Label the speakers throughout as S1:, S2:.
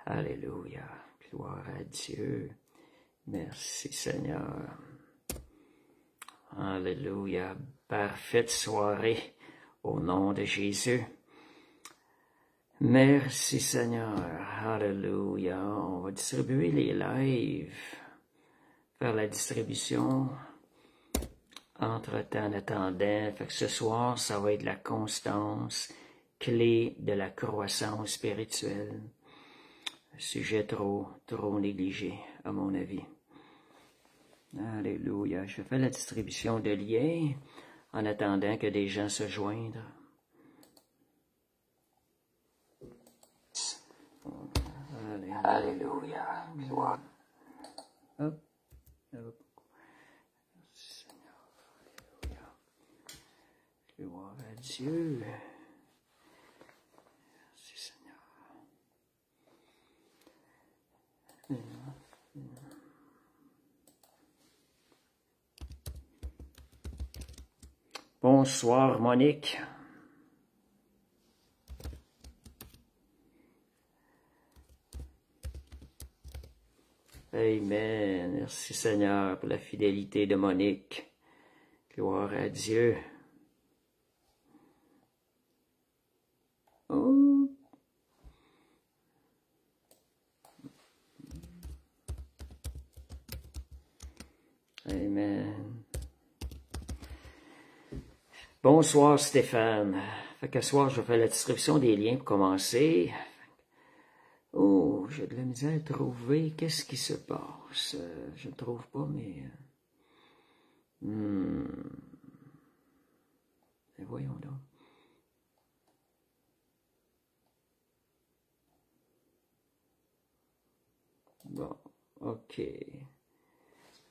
S1: Alléluia. Gloire à Dieu. Merci Seigneur. Alléluia. Parfaite soirée au nom de Jésus. Merci Seigneur. Alléluia. On va distribuer les lives, faire la distribution entre-temps en attendant. Fait que ce soir, ça va être la constance, clé de la croissance spirituelle. Un sujet trop négligé, à mon avis. Alléluia. Je fais la distribution de liens en attendant que des gens se joignent. Alléluia. Gloire. Hop. Hop. Seigneur. Alléluia. Gloire à Dieu. Merci Seigneur. Bonsoir Monique. Amen. Merci Seigneur pour la fidélité de Monique. Gloire à Dieu. Oh. Amen. Bonsoir Stéphane. Fait que ce soir, je fais la distribution des liens pour commencer. Oh, j'ai de la misère à trouver. Qu'est-ce qui se passe? Je ne trouve pas, mais... Et voyons donc. Bon, ok.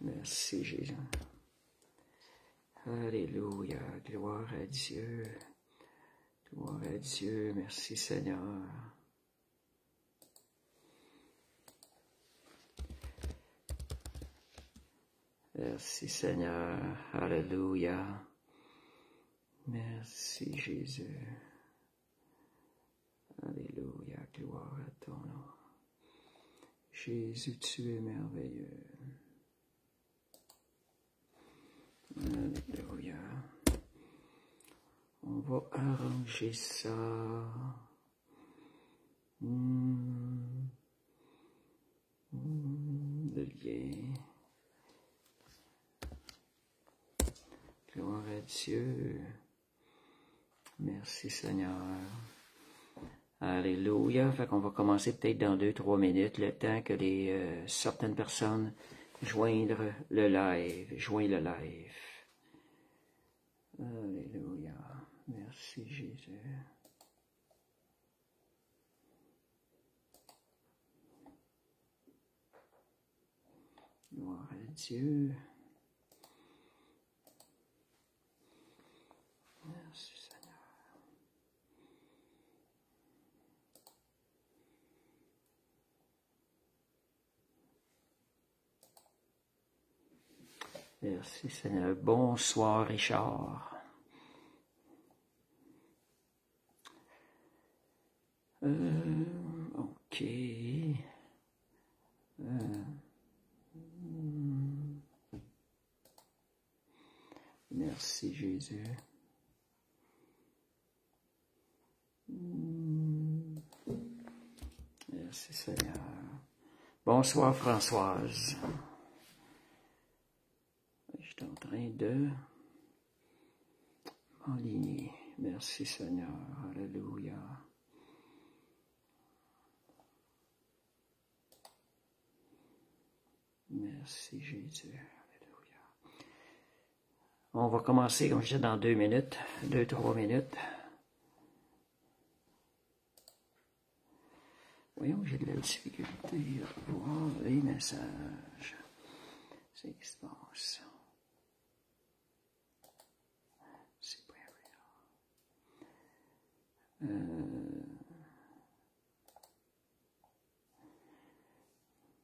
S1: Merci Jésus. Alléluia. Gloire à Dieu. Gloire à Dieu. Merci Seigneur. Merci Seigneur. Alléluia. Merci Jésus. Alléluia. Gloire à ton nom. Jésus, tu es merveilleux. Alléluia. On va arranger ça. Le lien. Gloire à Dieu. Merci Seigneur. Alléluia. Fait qu'on va commencer peut-être dans 2-3 minutes, le temps que certaines personnes joignent le live. Alléluia. Merci Jésus. Gloire à Dieu. Merci Seigneur. Merci Seigneur. Bonsoir Richard. Ok. Merci Jésus. Merci Seigneur. Bonsoir Françoise. Je suis en train de m'enligner. Merci Seigneur. Alléluia. Merci Jésus. Alléluia. On va commencer, comme je disais, dans 2 minutes, 2-3 minutes. Voyons, j'ai de la difficulté à voir les messages. C'est ce qui se passe. C'est pas vrai.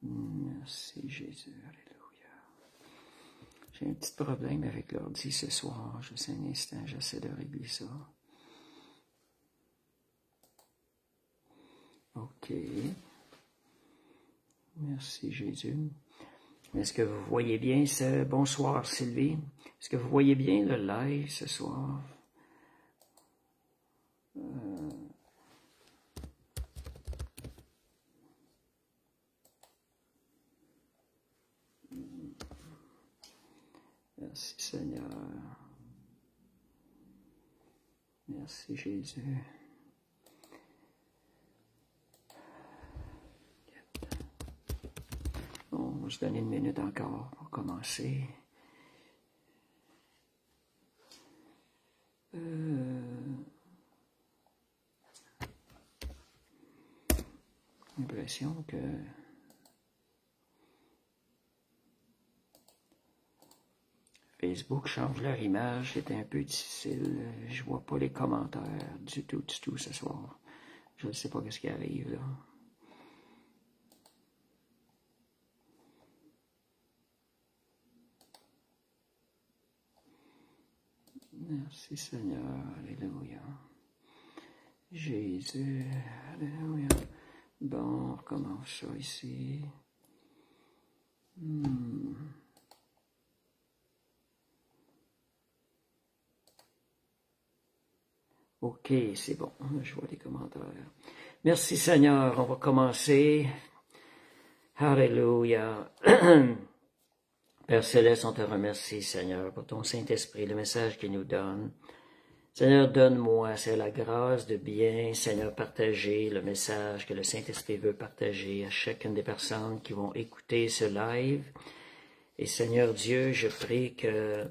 S1: Merci Jésus, alléluia. J'ai un petit problème avec l'ordi ce soir. Juste un instant, j'essaie de régler ça. OK. Merci Jésus. Est-ce que vous voyez bien ce bonsoir Sylvie? Est-ce que vous voyez bien le live ce soir? Merci Seigneur. Merci Jésus. Bon, on va se donner une minute encore pour commencer. L'impression que Facebook change leur image, c'est un peu difficile. Je vois pas les commentaires du tout ce soir. Je ne sais pas ce qui arrive là. Merci Seigneur, alléluia. Jésus, alléluia. Bon, on recommence ça ici. Ok, c'est bon, je vois les commentaires. Merci Seigneur, on va commencer. Alléluia. Père Céleste, on te remercie Seigneur pour ton Saint-Esprit, le message qu'il nous donne. Seigneur, donne-moi, c'est la grâce de bien, Seigneur, partager le message que le Saint-Esprit veut partager à chacune des personnes qui vont écouter ce live. Et Seigneur Dieu, je prie que,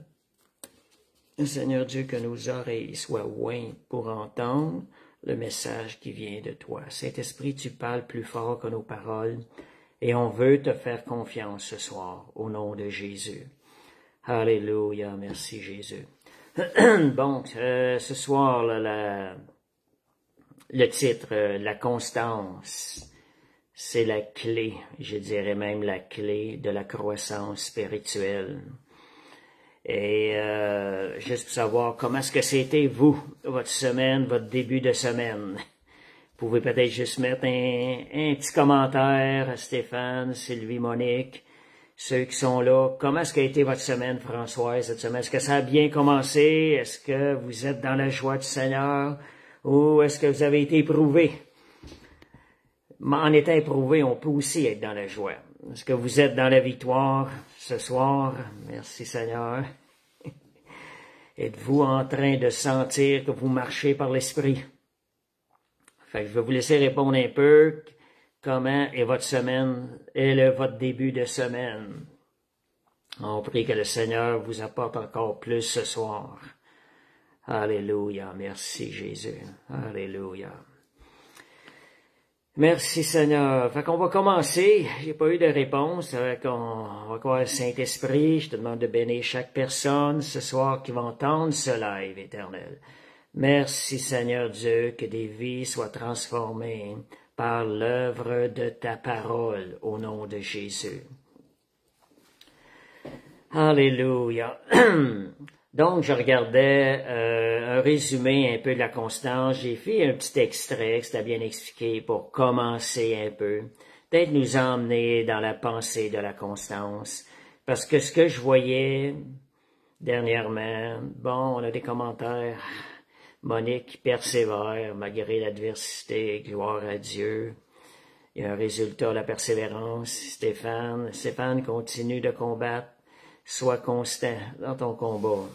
S1: Seigneur Dieu, que nos oreilles soient ouïes pour entendre le message qui vient de toi. Saint-Esprit, tu parles plus fort que nos paroles et on veut te faire confiance ce soir au nom de Jésus. Alléluia, merci Jésus. Bon, ce soir, là, le titre, la constance, c'est la clé, je dirais même la clé de la croissance spirituelle. Et juste pour savoir comment est-ce que c'était vous, votre semaine, votre début de semaine. Vous pouvez peut-être juste mettre un petit commentaire à Stéphane, Sylvie, Monique, ceux qui sont là. Comment est-ce qu'a été votre semaine, Françoise, cette semaine? Est-ce que ça a bien commencé? Est-ce que vous êtes dans la joie du Seigneur? Ou est-ce que vous avez été éprouvé? En étant éprouvé, on peut aussi être dans la joie. Est-ce que vous êtes dans la victoire ce soir? Merci Seigneur. Êtes-vous en train de sentir que vous marchez par l'Esprit? Fait que je vais vous laisser répondre un peu. Comment est votre semaine? Et votre début de semaine? On prie que le Seigneur vous apporte encore plus ce soir. Alléluia. Merci Jésus. Alléluia. Merci Seigneur. Fait qu'on va commencer. J'ai pas eu de réponse. On va croire le Saint-Esprit. Je te demande de bénir chaque personne ce soir qui va entendre ce live éternel. Merci Seigneur Dieu, que des vies soient transformées par l'œuvre de ta parole au nom de Jésus. Alléluia. Donc, je regardais un résumé un peu de la constance. J'ai fait un petit extrait, c'était bien expliqué pour commencer un peu. Peut-être nous emmener dans la pensée de la constance. Parce que ce que je voyais dernièrement, bon, on a des commentaires. Monique persévère malgré l'adversité, gloire à Dieu. Il y a un résultat, la persévérance. Stéphane continue de combattre. Sois constant dans ton combat.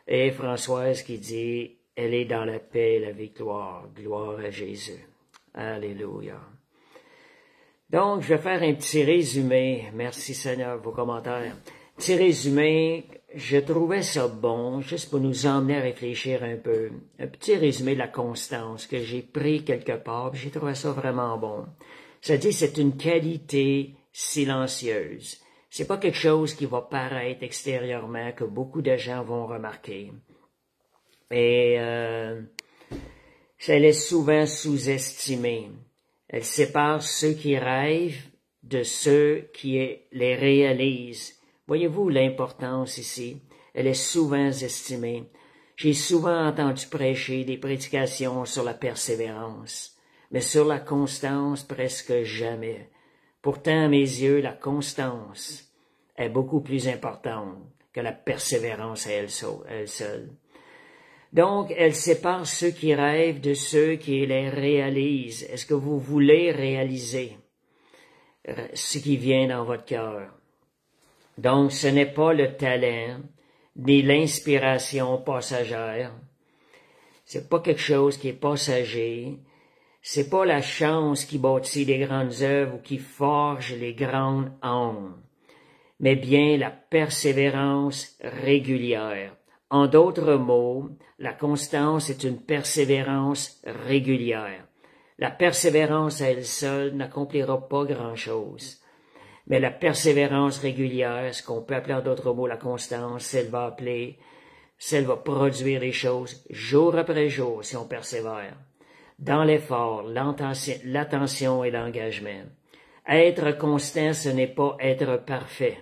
S1: Et Françoise qui dit, elle est dans la paix et la victoire. Gloire à Jésus. Alléluia. Donc, je vais faire un petit résumé. Merci Seigneur, vos commentaires. Petit résumé, je trouvais ça bon, juste pour nous emmener à réfléchir un peu. Un petit résumé de la constance que j'ai pris quelque part, j'ai trouvé ça vraiment bon. Ça dit, c'est une qualité silencieuse. C'est pas quelque chose qui va paraître extérieurement, que beaucoup de gens vont remarquer. Et elle est souvent sous-estimée. Elle sépare ceux qui rêvent de ceux qui les réalisent. Voyez-vous l'importance ici? Elle est souvent estimée. J'ai souvent entendu prêcher des prédications sur la persévérance, mais sur la constance, presque jamais. Pourtant, à mes yeux, la constance est beaucoup plus importante que la persévérance à elle seule. Donc, elle sépare ceux qui rêvent de ceux qui les réalisent. Est-ce que vous voulez réaliser ce qui vient dans votre cœur? Donc, ce n'est pas le talent, ni l'inspiration passagère. C'est pas quelque chose qui est passager. C'est pas la chance qui bâtit les grandes œuvres ou qui forge les grandes âmes, mais bien la persévérance régulière. En d'autres mots, la constance est une persévérance régulière. La persévérance à elle seule n'accomplira pas grand-chose. Mais la persévérance régulière, ce qu'on peut appeler en d'autres mots la constance, celle va produire les choses jour après jour si on persévère. Dans l'effort, l'attention et l'engagement. Être constant, ce n'est pas être parfait.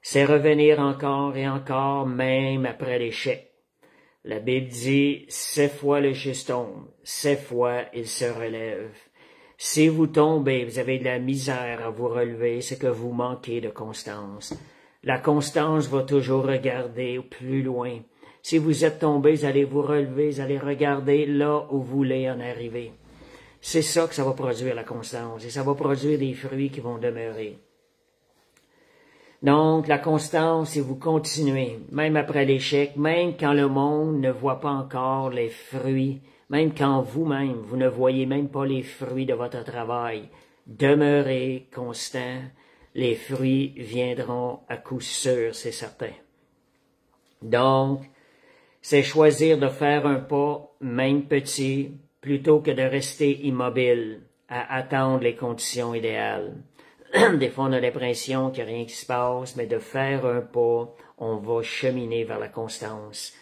S1: C'est revenir encore et encore, même après l'échec. La Bible dit, 7 fois le juste tombe, 7 fois il se relève. Si vous tombez, vous avez de la misère à vous relever, c'est que vous manquez de constance. La constance va toujours regarder plus loin. Si vous êtes tombé, vous allez vous relever, vous allez regarder là où vous voulez en arriver. C'est ça que ça va produire, la constance, et ça va produire des fruits qui vont demeurer. Donc, la constance, c'est vous continuez, même après l'échec, même quand le monde ne voit pas encore les fruits, même quand vous-même, vous ne voyez même pas les fruits de votre travail. Demeurez constant, les fruits viendront à coup sûr, c'est certain. Donc, c'est choisir de faire un pas, même petit, plutôt que de rester immobile, à attendre les conditions idéales. Des fois, on a l'impression qu'il n'y a rien qui se passe, mais de faire un pas, on va cheminer vers la constance.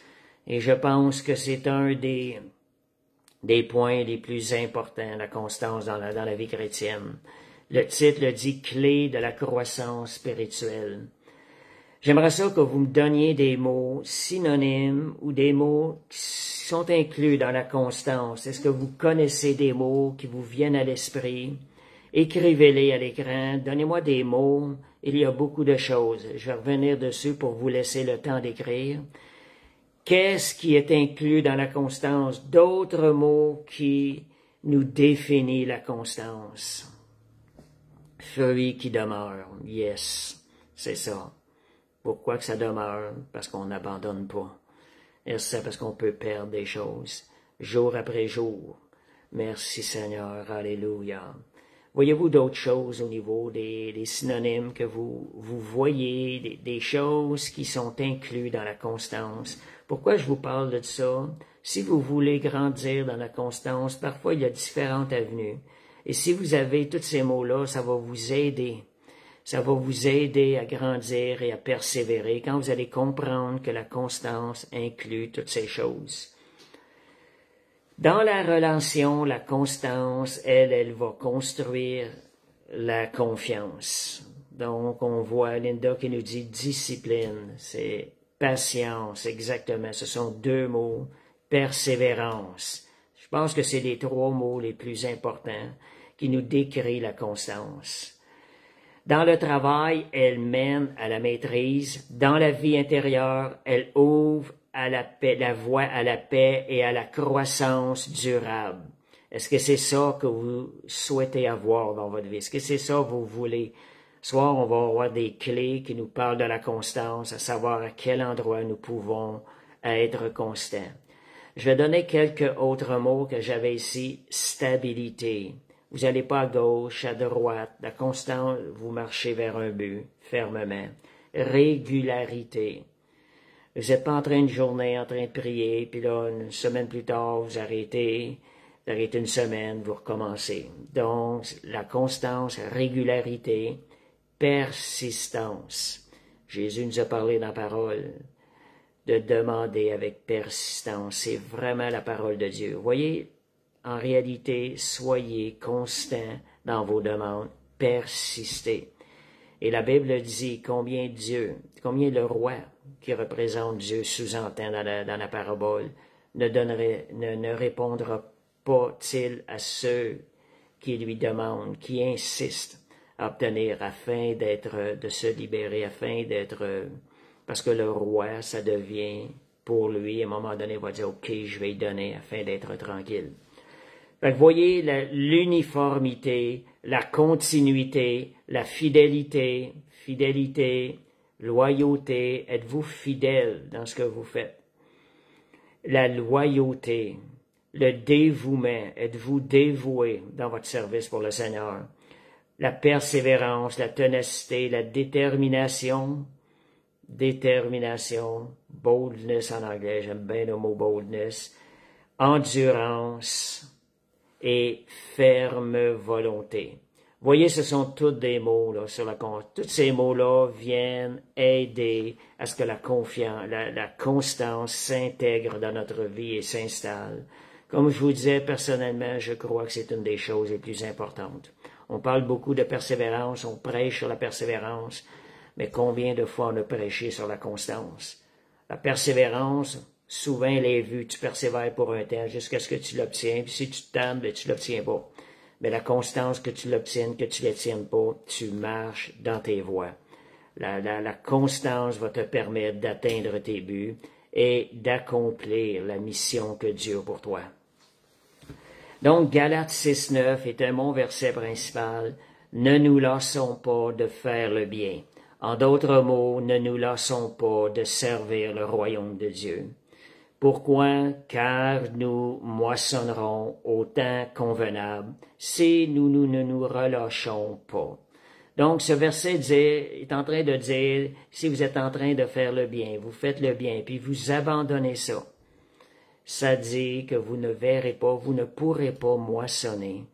S1: Et je pense que c'est un des points les plus importants, la constance dans la vie chrétienne. Le titre le dit « Clé de la croissance spirituelle ». J'aimerais ça que vous me donniez des mots synonymes ou des mots qui sont inclus dans la constance. Est-ce que vous connaissez des mots qui vous viennent à l'esprit? Écrivez-les à l'écran, donnez-moi des mots, il y a beaucoup de choses. Je vais revenir dessus pour vous laisser le temps d'écrire. Qu'est-ce qui est inclus dans la constance? D'autres mots qui nous définissent la constance. Fruit qui demeure, yes, c'est ça. Pourquoi que ça demeure? Parce qu'on n'abandonne pas. Et c'est parce qu'on peut perdre des choses, jour après jour. Merci Seigneur, alléluia. Voyez-vous d'autres choses au niveau des synonymes que vous voyez, des choses qui sont incluses dans la constance? Pourquoi je vous parle de ça? Si vous voulez grandir dans la constance, parfois il y a différentes avenues. Et si vous avez tous ces mots-là, ça va vous aider. Ça va vous aider à grandir et à persévérer quand vous allez comprendre que la constance inclut toutes ces choses. Dans la relation, la constance, elle va construire la confiance. Donc, on voit Linda qui nous dit discipline, c'est patience, exactement. Ce sont deux mots, persévérance. Je pense que c'est les 3 mots les plus importants qui nous décrivent la constance. Dans le travail, elle mène à la maîtrise. Dans la vie intérieure, elle ouvre à la paix, la voie à la paix et à la croissance durable. Est-ce que c'est ça que vous souhaitez avoir dans votre vie? Est-ce que c'est ça que vous voulez? Soit on va avoir des clés qui nous parlent de la constance, à savoir à quel endroit nous pouvons être constants. Je vais donner quelques autres mots que j'avais ici. Stabilité. Vous n'allez pas à gauche, à droite. La constance, vous marchez vers un but, fermement. Régularité. Vous n'êtes pas en train de journée, en train de prier, puis là, une semaine plus tard, vous arrêtez une semaine, vous recommencez. Donc, la constance, régularité, persistance. Jésus nous a parlé dans la parole de demander avec persistance. C'est vraiment la parole de Dieu. Vous voyez, en réalité, soyez constants dans vos demandes, persistez. Et la Bible dit combien le roi qui représente Dieu sous-entend dans la parabole ne répondra pas-il à ceux qui lui demandent, qui insistent. à obtenir afin de se libérer, afin d'être, parce que le roi, ça devient pour lui, à un moment donné, il va dire, OK, je vais y donner afin d'être tranquille. Fait que voyez l'uniformité, la continuité, la fidélité, loyauté, êtes-vous fidèle dans ce que vous faites? La loyauté, le dévouement, êtes-vous dévoué dans votre service pour le Seigneur? La persévérance, la ténacité, la détermination, boldness en anglais, j'aime bien le mot boldness, endurance et ferme volonté. Voyez, ce sont tous des mots là, sur la confiance. Tous ces mots-là viennent aider à ce que la confiance, la constance s'intègre dans notre vie et s'installe. Comme je vous disais, personnellement, je crois que c'est une des choses les plus importantes. On parle beaucoup de persévérance, on prêche sur la persévérance, mais combien de fois on a prêché sur la constance? La persévérance, souvent elle est vue, tu persévères pour un temps jusqu'à ce que tu l'obtiens, puis si tu te tannes, ben, tu l'obtiens pas. Mais la constance, que tu l'obtiennes, que tu ne l'obtiennes pas, tu marches dans tes voies. La constance va te permettre d'atteindre tes buts et d'accomplir la mission que Dieu a pour toi. Donc, Galates 6.9 est mon verset principal. Ne nous lassons pas de faire le bien. En d'autres mots, ne nous lassons pas de servir le royaume de Dieu. Pourquoi? Car nous moissonnerons au temps convenable si nous ne nous relâchons pas. Donc, ce verset est en train de dire, si vous êtes en train de faire le bien, vous faites le bien, puis vous abandonnez ça. Ça dit que vous ne verrez pas, vous ne pourrez pas moissonner.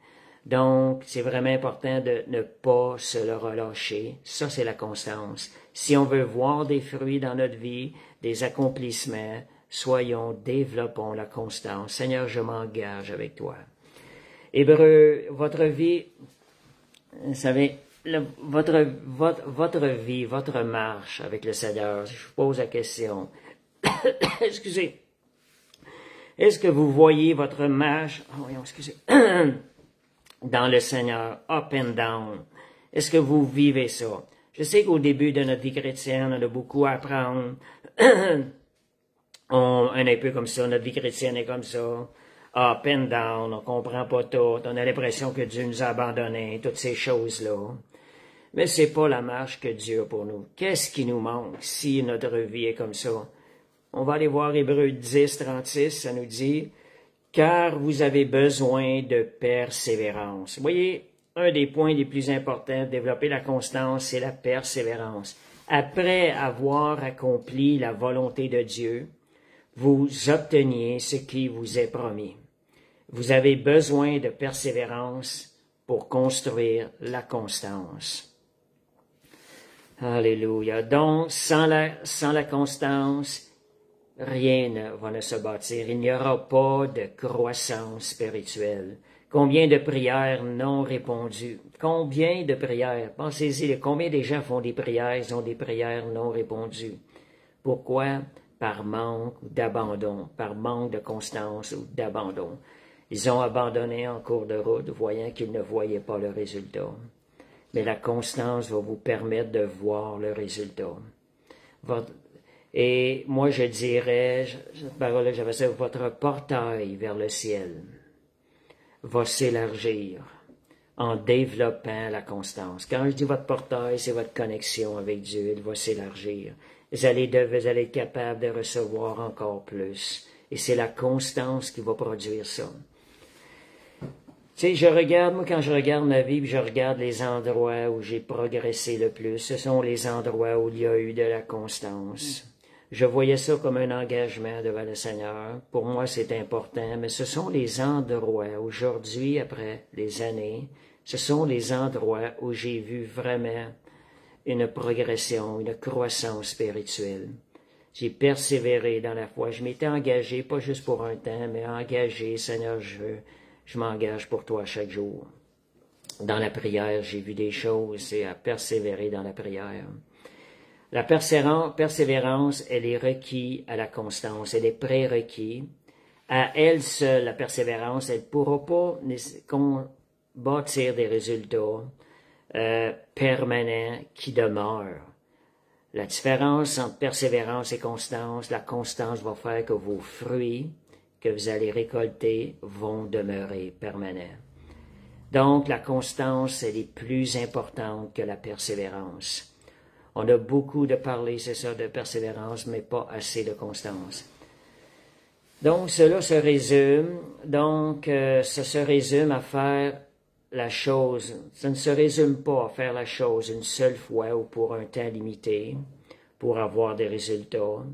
S1: Donc, c'est vraiment important de ne pas se le relâcher. Ça, c'est la constance. Si on veut voir des fruits dans notre vie, des accomplissements, développons la constance. Seigneur, je m'engage avec toi. Hébreu, votre vie, vous savez, votre vie, votre marche avec le Seigneur, je vous pose la question. Excusez. Est-ce que vous voyez votre marche, dans le Seigneur, up and down? Est-ce que vous vivez ça? Je sais qu'au début de notre vie chrétienne, on a beaucoup à apprendre. On est un peu comme ça, notre vie chrétienne est comme ça. Up and down, on comprend pas tout, on a l'impression que Dieu nous a abandonnés, toutes ces choses-là. Mais c'est pas la marche que Dieu a pour nous. Qu'est-ce qui nous manque si notre vie est comme ça? On va aller voir Hébreux 10, 36, ça nous dit « Car vous avez besoin de persévérance. » Vous voyez, un des points les plus importants de développer la constance, c'est la persévérance. Après avoir accompli la volonté de Dieu, vous obteniez ce qui vous est promis. Vous avez besoin de persévérance pour construire la constance. Alléluia. Donc, sans la constance, rien ne va se bâtir. Il n'y aura pas de croissance spirituelle. Combien de prières non répondues? Combien de prières? Pensez-y, combien de gens font des prières, ils ont des prières non répondues? Pourquoi? Par manque d'abandon, par manque de constance ou d'abandon. Ils ont abandonné en cours de route, voyant qu'ils ne voyaient pas le résultat. Mais la constance va vous permettre de voir le résultat. Et moi, je dirais, cette parole-là, j'avais ça, votre portail vers le ciel va s'élargir en développant la constance. Quand je dis votre portail, c'est votre connexion avec Dieu, il va s'élargir. Vous allez être capable de recevoir encore plus. Et c'est la constance qui va produire ça. Tu sais, moi, quand je regarde ma vie, je regarde les endroits où j'ai progressé le plus. Ce sont les endroits où il y a eu de la constance. Je voyais ça comme un engagement devant le Seigneur. Pour moi, c'est important, mais ce sont les endroits, aujourd'hui, après les années, ce sont les endroits où j'ai vu vraiment une progression, une croissance spirituelle. J'ai persévéré dans la foi. Je m'étais engagé, pas juste pour un temps, mais engagé, Seigneur, je m'engage pour toi chaque jour. Dans la prière, j'ai vu des choses et à persévérer dans la prière. La persévérance, elle est requise à la constance, elle est prérequis. À elle seule, la persévérance, elle ne pourra pas bâtir des résultats permanent qui demeure. La différence entre persévérance et constance, la constance va faire que vos fruits que vous allez récolter vont demeurer permanents. Donc, la constance, elle est plus importante que la persévérance. On a beaucoup de parler, c'est ça, de persévérance, mais pas assez de constance. Donc, cela se résume, ça se résume à faire la chose. Ça ne se résume pas à faire la chose une seule fois ou pour un temps limité, pour avoir des résultats.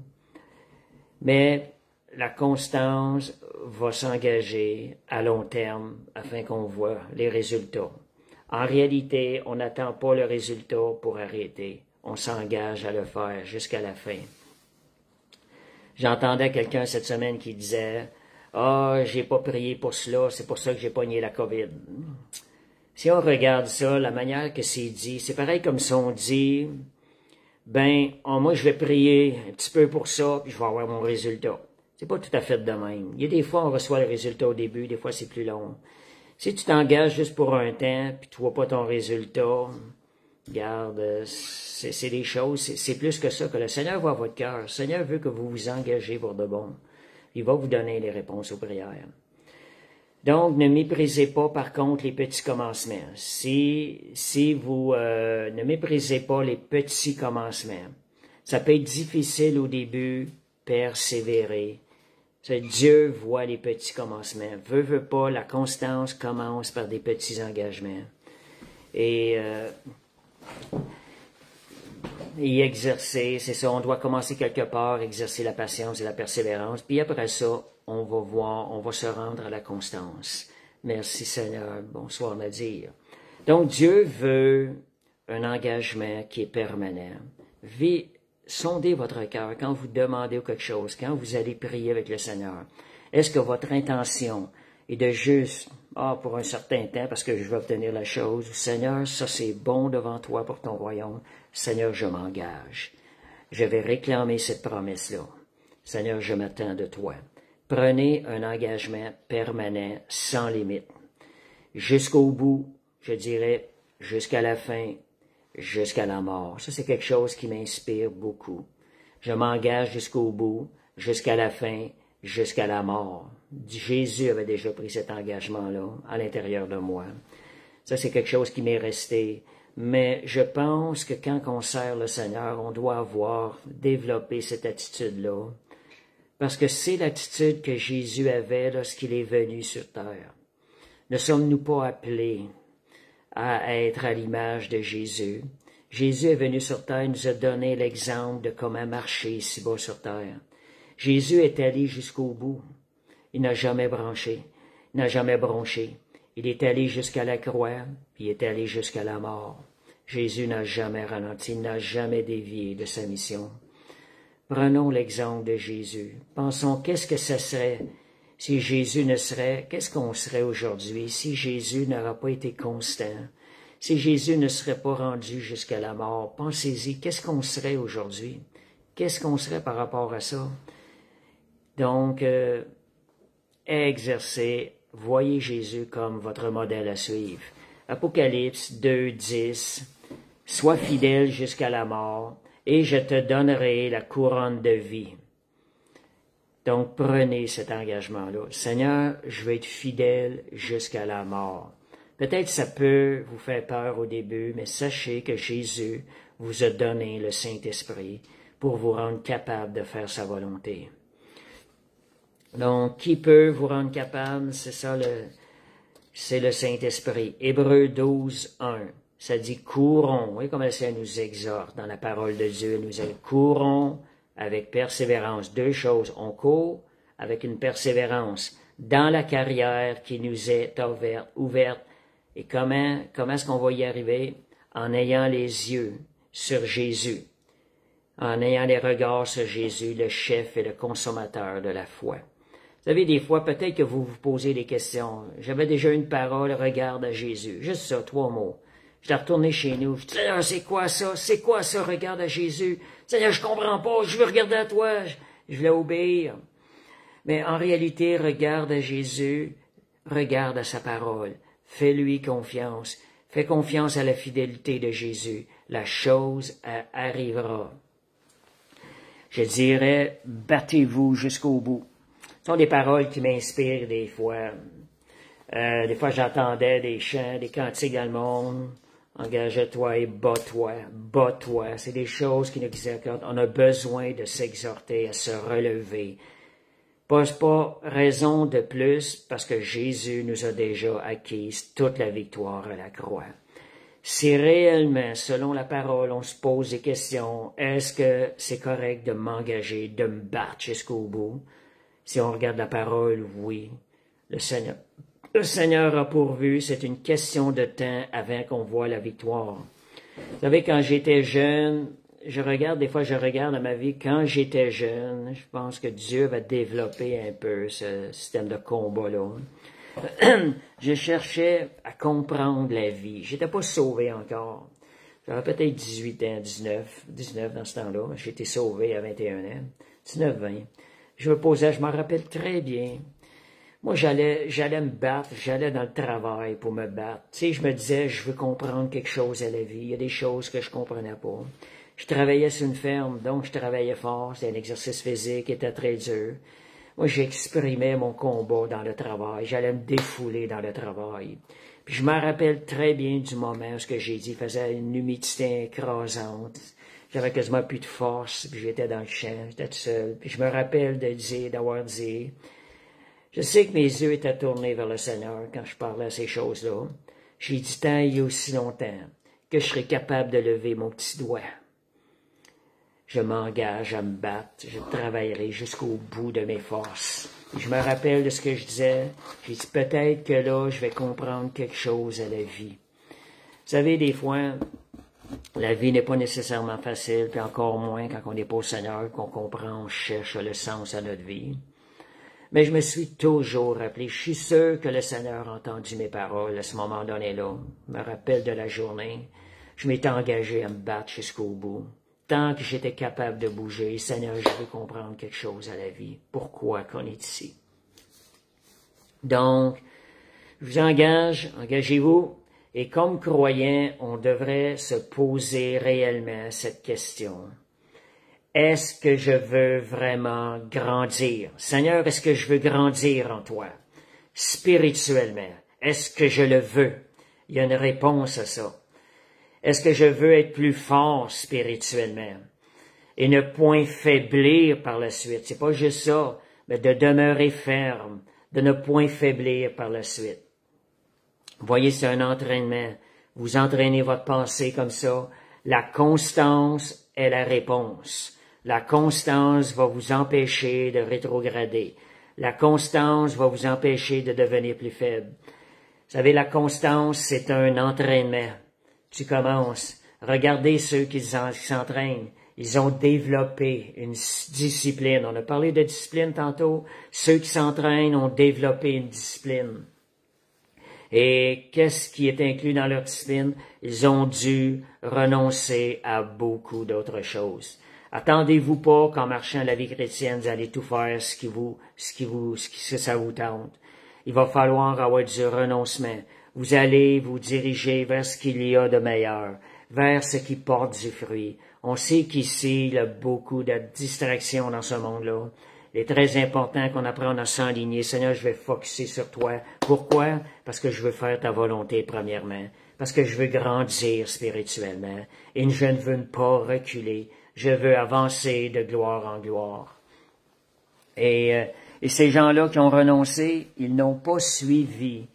S1: Mais la constance va s'engager à long terme afin qu'on voit les résultats. En réalité, on n'attend pas le résultat pour arrêter. On s'engage à le faire jusqu'à la fin. J'entendais quelqu'un cette semaine qui disait « Ah, j'ai pas prié pour cela, c'est pour ça que j'ai pogné la COVID. » Si on regarde ça, la manière que c'est dit, c'est pareil comme si on dit « Ben, moi je vais prier un petit peu pour ça, puis je vais avoir mon résultat. » C'est pas tout à fait de même. Il y a des fois, on reçoit le résultat au début, des fois c'est plus long. Si tu t'engages juste pour un temps, puis tu vois pas ton résultat, regarde, c'est des choses, c'est plus que ça, que le Seigneur voit votre cœur. Le Seigneur veut que vous vous engagez pour de bon. Il va vous donner les réponses aux prières. Donc, ne méprisez pas, par contre, les petits commencements. Si vous ne méprisez pas les petits commencements, ça peut être difficile au début, persévérer. Dieu voit les petits commencements. Veut pas, la constance commence par des petits engagements. Et exercer, c'est ça, on doit commencer quelque part, exercer la patience et la persévérance, puis après ça, on va se rendre à la constance. Merci Seigneur, bonsoir Nadir. Donc Dieu veut un engagement qui est permanent. Sondez votre cœur quand vous demandez quelque chose, quand vous allez prier avec le Seigneur. Est-ce que votre intention est de juste, pour un certain temps, parce que je vais obtenir la chose, Seigneur, ça c'est bon devant toi pour ton royaume. Seigneur, je m'engage. Je vais réclamer cette promesse-là. Seigneur, je m'attends de toi. Prenez un engagement permanent, sans limite. Jusqu'au bout, je dirais, jusqu'à la fin, jusqu'à la mort. Ça, c'est quelque chose qui m'inspire beaucoup. Je m'engage jusqu'au bout, jusqu'à la fin, jusqu'à la mort. Jésus avait déjà pris cet engagement-là à l'intérieur de moi. Ça, c'est quelque chose qui m'est resté. Mais je pense que quand on sert le Seigneur, on doit avoir développé cette attitude-là. Parce que c'est l'attitude que Jésus avait lorsqu'il est venu sur terre. Ne sommes-nous pas appelés à être à l'image de Jésus? Jésus est venu sur terre et nous a donné l'exemple de comment marcher ici-bas sur terre. Jésus est allé jusqu'au bout. Il n'a jamais branché. Il n'a jamais bronché. Il est allé jusqu'à la croix, puis il est allé jusqu'à la mort. Jésus n'a jamais ralenti, il n'a jamais dévié de sa mission. Prenons l'exemple de Jésus. Pensons, qu'est-ce que ce serait si Jésus ne serait, qu'est-ce qu'on serait aujourd'hui si Jésus n'aurait pas été constant, si Jésus ne serait pas rendu jusqu'à la mort? Pensez-y, qu'est-ce qu'on serait aujourd'hui? Qu'est-ce qu'on serait par rapport à ça? Donc, exercez, voyez Jésus comme votre modèle à suivre. Apocalypse 2:10, sois fidèle jusqu'à la mort, et je te donnerai la couronne de vie. Donc, prenez cet engagement-là. Seigneur, je vais être fidèle jusqu'à la mort. Peut-être ça peut vous faire peur au début, mais sachez que Jésus vous a donné le Saint-Esprit pour vous rendre capable de faire sa volonté. Donc, qui peut vous rendre capable? C'est ça, c'est le Saint-Esprit. Hébreux 12:1. Ça dit courons. Vous voyez comment ça nous exhorte dans la parole de Dieu. Nous dit courons avec persévérance. Deux choses. On court avec une persévérance dans la carrière qui nous est ouverte. Et comment est-ce qu'on va y arriver? En ayant les yeux sur Jésus. En ayant les regards sur Jésus, le chef et le consommateur de la foi. Vous savez, des fois, peut-être que vous vous posez des questions. J'avais déjà une parole, regarde à Jésus. Juste ça, 3 mots. Je l'ai retourné chez nous. Je dis, Seigneur, c'est quoi ça? C'est quoi ça, regarde à Jésus? Seigneur, je comprends pas, je veux regarder à toi. Je voulais obéir. Mais en réalité, regarde à Jésus, regarde à sa parole. Fais-lui confiance. Fais confiance à la fidélité de Jésus. La chose arrivera. Je dirais, battez-vous jusqu'au bout. Ce sont des paroles qui m'inspirent des fois. Des fois, j'entendais des chants, des cantiques dans le monde. Engage-toi et bats-toi, bats-toi. C'est des choses qui nous exhortent. On a besoin de s'exhorter, à se relever. Pas raison de plus parce que Jésus nous a déjà acquis toute la victoire à la croix. Si réellement, selon la parole, on se pose des questions, est-ce que c'est correct de m'engager, de me battre jusqu'au bout? Si on regarde la parole, oui. Le Seigneur a pourvu, c'est une question de temps avant qu'on voit la victoire. Vous savez, quand j'étais jeune, des fois je regarde à ma vie, quand j'étais jeune, je pense que Dieu va développer un peu ce système de combat-là. Je cherchais à comprendre la vie. J'étais pas sauvé encore. J'avais peut-être 18 ans, 19 dans ce temps-là. J'ai été sauvé à 21 ans, 19, 20. Je m'en rappelle très bien. Moi, j'allais me battre, j'allais dans le travail pour me battre. Tu sais, je me disais, je veux comprendre quelque chose à la vie. Il y a des choses que je comprenais pas. Je travaillais sur une ferme, donc je travaillais fort. C'était un exercice physique qui était très dur. Moi, j'exprimais mon combat dans le travail. J'allais me défouler dans le travail. Puis je me rappelle très bien du moment où ce que j'ai dit faisait une humidité écrasante. J'avais quasiment plus de force, puis j'étais dans le champ, j'étais tout seul. Puis je me rappelle d'avoir dit, je sais que mes yeux étaient tournés vers le Seigneur quand je parlais à ces choses-là. J'ai dit tant il y a aussi longtemps que je serais capable de lever mon petit doigt. Je m'engage à me battre, je travaillerai jusqu'au bout de mes forces. Et je me rappelle de ce que je disais. J'ai dit peut-être que là, je vais comprendre quelque chose à la vie. Vous savez, des fois, la vie n'est pas nécessairement facile, puis encore moins quand on n'est pas au Seigneur, qu'on comprend, on cherche le sens à notre vie. Mais je me suis toujours rappelé, je suis sûr que le Seigneur a entendu mes paroles à ce moment donné-là. Je me rappelle de la journée. Je m'étais engagé à me battre jusqu'au bout. Tant que j'étais capable de bouger, Seigneur, je veux comprendre quelque chose à la vie. Pourquoi qu'on est ici? Donc, je vous engage, engagez-vous. Et comme croyants, on devrait se poser réellement cette question. Est-ce que je veux vraiment grandir? Seigneur, est-ce que je veux grandir en toi? Spirituellement, est-ce que je le veux? Il y a une réponse à ça. Est-ce que je veux être plus fort spirituellement et ne point faiblir par la suite? C'est pas juste ça, mais de demeurer ferme, de ne point faiblir par la suite. Vous voyez, c'est un entraînement. Vous entraînez votre pensée comme ça. La constance est la réponse. La constance va vous empêcher de rétrograder. La constance va vous empêcher de devenir plus faible. Vous savez, la constance, c'est un entraînement. Tu commences. Regardez ceux qui s'entraînent. Ils ont développé une discipline. On a parlé de discipline tantôt. Ceux qui s'entraînent ont développé une discipline. Et qu'est-ce qui est inclus dans leur discipline? Ils ont dû renoncer à beaucoup d'autres choses. Attendez-vous pas qu'en marchant la vie chrétienne, vous allez tout faire ce que ça vous tente. Il va falloir avoir du renoncement. Vous allez vous diriger vers ce qu'il y a de meilleur, vers ce qui porte du fruit. On sait qu'ici, il y a beaucoup de distractions dans ce monde-là. Il est très important qu'on apprenne à s'enligner. Seigneur, je vais focusser sur toi. Pourquoi? Parce que je veux faire ta volonté premièrement. Parce que je veux grandir spirituellement. Et je ne veux pas reculer. Je veux avancer de gloire en gloire. Et ces gens-là qui ont renoncé, ils n'ont pas suivi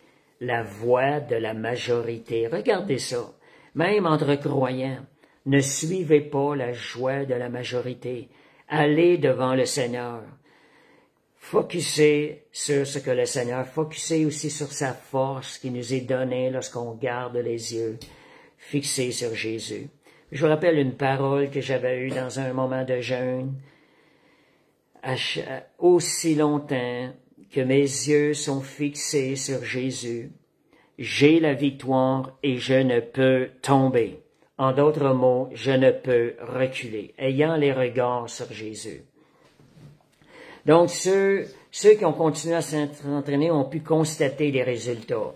S1: la voie de la majorité. Regardez ça. Même entre croyants, ne suivez pas la joie de la majorité. Allez devant le Seigneur. Focussez sur ce que le Seigneur, focussez aussi sur sa force qui nous est donnée lorsqu'on garde les yeux fixés sur Jésus. Je vous rappelle une parole que j'avais eue dans un moment de jeûne. Aussi longtemps que mes yeux sont fixés sur Jésus, j'ai la victoire et je ne peux tomber. En d'autres mots, je ne peux reculer, ayant les regards sur Jésus. Donc, ceux qui ont continué à s'entraîner ont pu constater des résultats.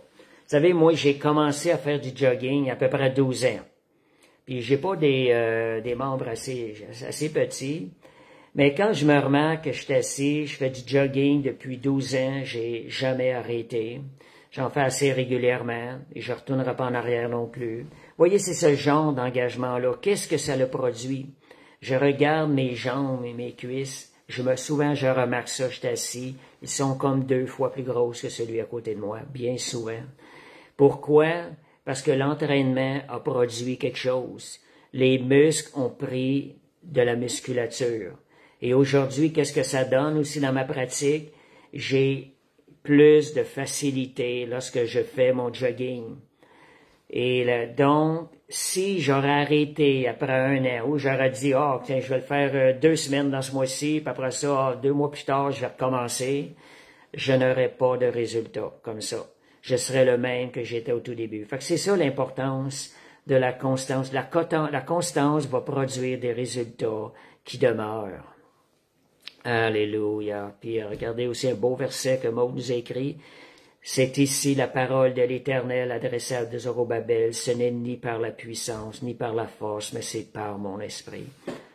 S1: savez, moi, j'ai commencé à faire du jogging à peu près 12 ans. Puis j'ai pas des membres assez petits. Mais quand je me remarque que je suis assis, je fais du jogging depuis 12 ans, j'ai jamais arrêté. J'en fais assez régulièrement et je retournerai pas en arrière non plus. Voyez, c'est ce genre d'engagement-là. Qu'est-ce que ça le produit? Je regarde mes jambes et mes cuisses. Souvent, je remarque ça, je suis assis. Ils sont comme 2 fois plus grosses que celui à côté de moi, bien souvent. Pourquoi? Parce que l'entraînement a produit quelque chose. Les muscles ont pris de la musculature. Et aujourd'hui, qu'est-ce que ça donne aussi dans ma pratique? J'ai plus de facilité lorsque je fais mon jogging. Et là, donc, si j'aurais arrêté après 1 an, ou j'aurais dit, tiens, je vais le faire 2 semaines dans ce mois-ci, puis après ça, 2 mois plus tard, je vais recommencer, je n'aurais pas de résultat comme ça. Je serais le même que j'étais au tout début. Fait que c'est ça l'importance de la constance. La constance va produire des résultats qui demeurent. Alléluia. Puis regardez aussi un beau verset que Maud nous a écrit. C'est ici la parole de l'Éternel adressée à Zorobabel. Ce n'est ni par la puissance, ni par la force, mais c'est par mon esprit.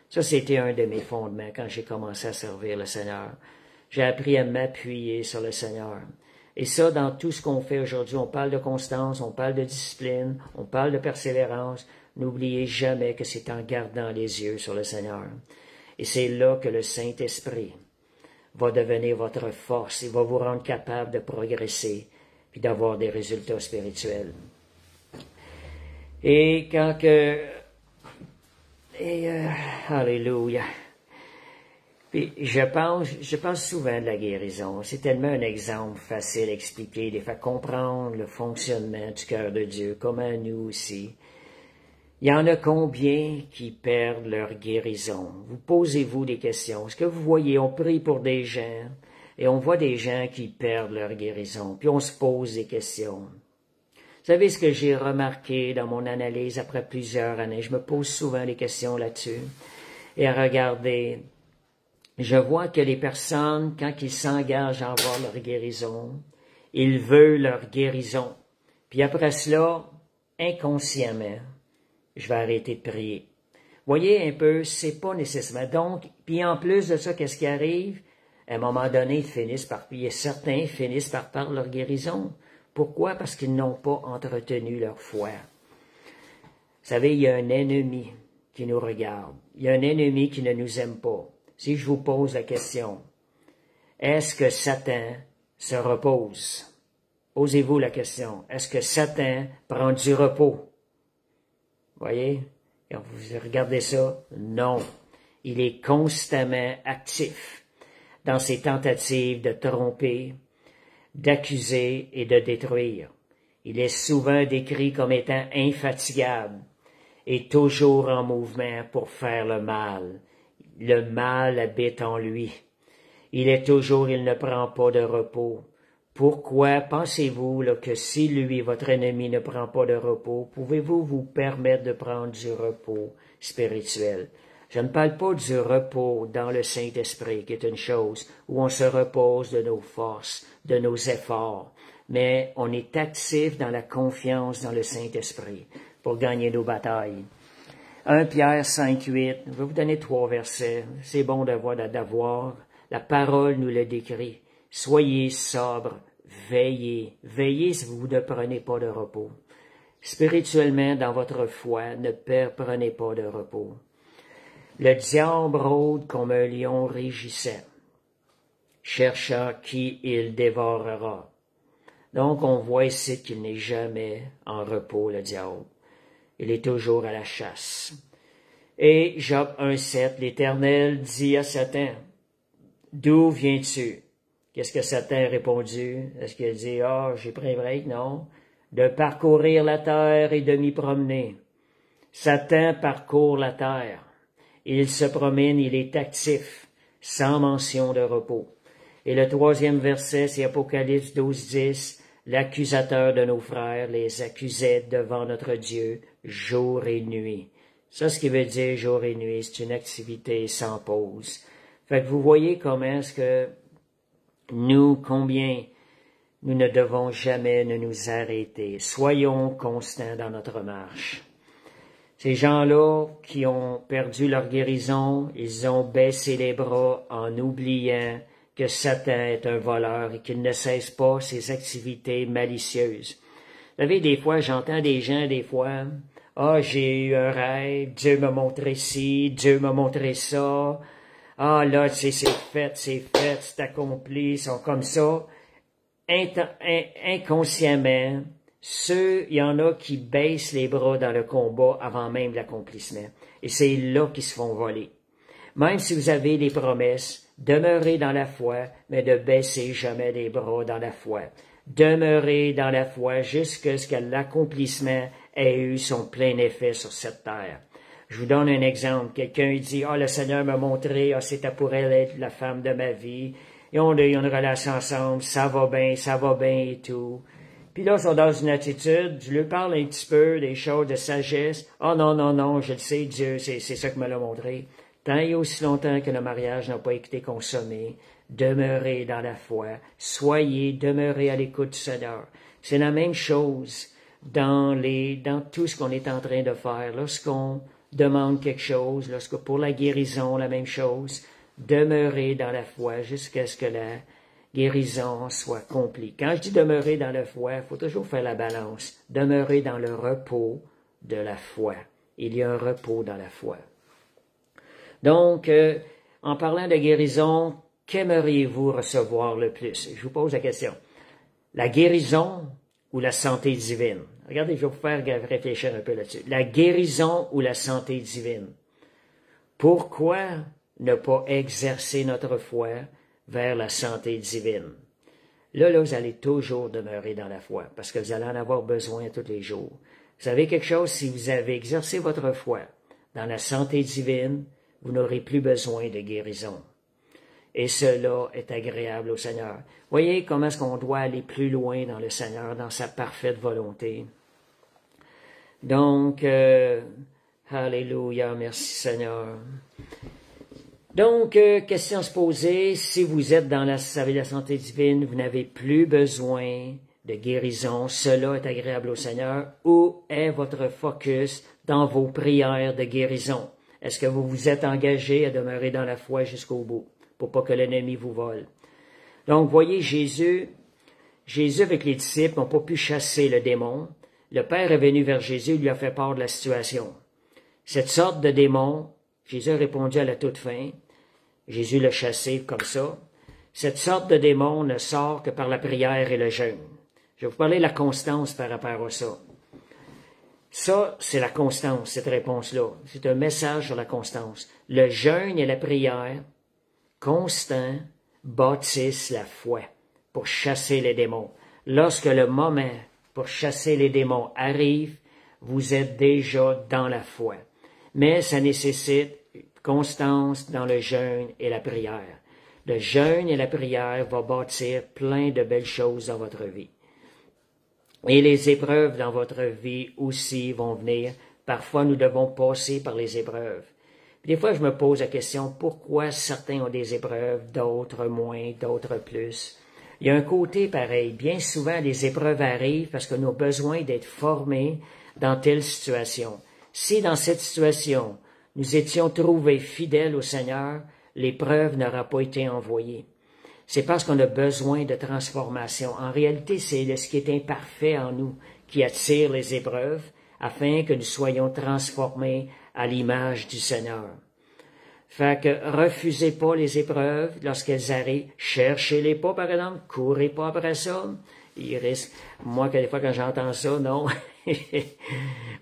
S1: Ça, c'était un de mes fondements quand j'ai commencé à servir le Seigneur. J'ai appris à m'appuyer sur le Seigneur. Et ça, dans tout ce qu'on fait aujourd'hui, on parle de constance, on parle de discipline, on parle de persévérance. N'oubliez jamais que c'est en gardant les yeux sur le Seigneur. Et c'est là que le Saint-Esprit va devenir votre force. Il va vous rendre capable de progresser puis d'avoir des résultats spirituels. Et quand que... Alléluia. Puis je pense souvent de la guérison. C'est tellement un exemple facile à expliquer, de faire comprendre le fonctionnement du cœur de Dieu, comment nous aussi. Il y en a combien qui perdent leur guérison? Vous posez-vous des questions. Est-ce que vous voyez, on prie pour des gens et on voit des gens qui perdent leur guérison, puis on se pose des questions. Vous savez ce que j'ai remarqué dans mon analyse après plusieurs années? Je me pose souvent des questions là-dessus. Et regardez, je vois que les personnes, quand ils s'engagent à avoir leur guérison, ils veulent leur guérison. Puis après cela, inconsciemment, je vais arrêter de prier. Voyez un peu, c'est pas nécessairement. Donc, puis en plus de ça, qu'est-ce qui arrive? À un moment donné, ils finissent par prier. Certains finissent par perdre leur guérison. Pourquoi? Parce qu'ils n'ont pas entretenu leur foi. Vous savez, il y a un ennemi qui nous regarde. Il y a un ennemi qui ne nous aime pas. Si je vous pose la question, est-ce que Satan se repose? Posez-vous la question. Est-ce que Satan prend du repos? Voyez, quand vous regardez ça, non. Il est constamment actif dans ses tentatives de tromper, d'accuser et de détruire. Il est souvent décrit comme étant infatigable et toujours en mouvement pour faire le mal. Le mal habite en lui. Il ne prend pas de repos. Pourquoi pensez-vous que si lui, votre ennemi, ne prend pas de repos, pouvez-vous vous permettre de prendre du repos spirituel? Je ne parle pas du repos dans le Saint-Esprit, qui est une chose où on se repose de nos forces, de nos efforts, mais on est actif dans la confiance dans le Saint-Esprit pour gagner nos batailles. 1 Pierre 5:8, je vais vous donner 3 versets, c'est bon d'avoir, la parole nous le décrit. Soyez sobres, veillez. Veillez si vous ne prenez pas de repos. Spirituellement, dans votre foi, ne prenez pas de repos. Le diable rôde comme un lion rugissant, cherchant qui il dévorera. Donc, on voit ici qu'il n'est jamais en repos, le diable. Il est toujours à la chasse. Et Job 1:7, l'Éternel dit à Satan, « D'où viens-tu? » Qu'est-ce que Satan a répondu? Est-ce qu'il a dit, « j'ai pris un break? » Non. « De parcourir la terre et de m'y promener. » Satan parcourt la terre. Il se promène, il est actif, sans mention de repos. Et le 3e verset, c'est Apocalypse 12:10. L'accusateur de nos frères les accusait devant notre Dieu jour et nuit. Ça, ce qui veut dire jour et nuit, c'est une activité sans pause. Fait que vous voyez comment est-ce que nous, combien nous ne devons jamais nous arrêter. Soyons constants dans notre marche. Ces gens-là qui ont perdu leur guérison, ils ont baissé les bras en oubliant que Satan est un voleur et qu'il ne cesse pas ses activités malicieuses. Vous savez, des fois, j'entends des gens, « Ah, j'ai eu un rêve, Dieu m'a montré ci, Dieu m'a montré ça. Ah, là, c'est fait, c'est accompli. » Ils sont comme ça. Inconsciemment, il y en a qui baissent les bras dans le combat avant même l'accomplissement. Et c'est là qu'ils se font voler. Même si vous avez des promesses, demeurez dans la foi, mais ne baissez jamais les bras dans la foi. Demeurez dans la foi jusqu'à ce que l'accomplissement ait eu son plein effet sur cette terre. Je vous donne un exemple. Quelqu'un dit, « Ah, le Seigneur m'a montré, c'était pour elle être la femme de ma vie. Et on a eu une relation ensemble, ça va bien et tout. » Puis là, ils sont dans une attitude, je lui parle un petit peu des choses de sagesse. « Ah non, je le sais, Dieu, c'est ça qui me l'a montré. » Tant et aussi longtemps que le mariage n'a pas été consommé, demeurez dans la foi, demeurez à l'écoute du Seigneur. C'est la même chose dans tout ce qu'on est en train de faire. Lorsqu'on demande quelque chose, pour la guérison, la même chose, demeurez dans la foi jusqu'à ce que la guérison soit accomplie. Quand je dis demeurer dans la foi, il faut toujours faire la balance. Demeurer dans le repos de la foi. Il y a un repos dans la foi. Donc, en parlant de guérison, qu'aimeriez-vous recevoir le plus? Je vous pose la question. La guérison ou la santé divine? Regardez, je vais vous faire réfléchir un peu là-dessus. La guérison ou la santé divine? Pourquoi ne pas exercer notre foi vers la santé divine? Là, vous allez toujours demeurer dans la foi, parce que vous allez en avoir besoin tous les jours. Vous savez quelque chose, si vous avez exercé votre foi dans la santé divine, vous n'aurez plus besoin de guérison. Et cela est agréable au Seigneur. Voyez comment est-ce qu'on doit aller plus loin dans le Seigneur, dans sa parfaite volonté. Donc, alléluia, merci Seigneur. Donc, question à se poser, si vous êtes dans la santé divine, vous n'avez plus besoin de guérison, cela est agréable au Seigneur. Où est votre focus dans vos prières de guérison? Est-ce que vous vous êtes engagé à demeurer dans la foi jusqu'au bout, pour pas que l'ennemi vous vole? Donc, voyez, Jésus avec les disciples n'ont pas pu chasser le démon. Le Père est venu vers Jésus, lui a fait part de la situation. Cette sorte de démon, Jésus a répondu à la toute fin. Jésus l'a chassé comme ça. Cette sorte de démon ne sort que par la prière et le jeûne. Je vais vous parler de la constance par rapport à ça. Ça, c'est la constance, cette réponse-là. C'est un message sur la constance. Le jeûne et la prière, constant, bâtissent la foi pour chasser les démons. Lorsque le moment pour chasser les démons arrive, vous êtes déjà dans la foi. Mais ça nécessite constance dans le jeûne et la prière. Le jeûne et la prière vont bâtir plein de belles choses dans votre vie. Et les épreuves dans votre vie aussi vont venir. Parfois, nous devons passer par les épreuves. Des fois, je me pose la question, pourquoi certains ont des épreuves, d'autres moins, d'autres plus? Il y a un côté pareil. Bien souvent, les épreuves arrivent parce que nous avons besoin d'être formés dans telle situation. Si dans cette situation, nous étions trouvés fidèles au Seigneur, l'épreuve n'aura pas été envoyée. C'est parce qu'on a besoin de transformation. En réalité, c'est ce qui est imparfait en nous qui attire les épreuves afin que nous soyons transformés à l'image du Seigneur. Fait que refusez pas les épreuves lorsqu'elles arrivent. Cherchez-les pas, par exemple. Courez pas après ça. Il risque. Moi, des fois, quand j'entends ça, non.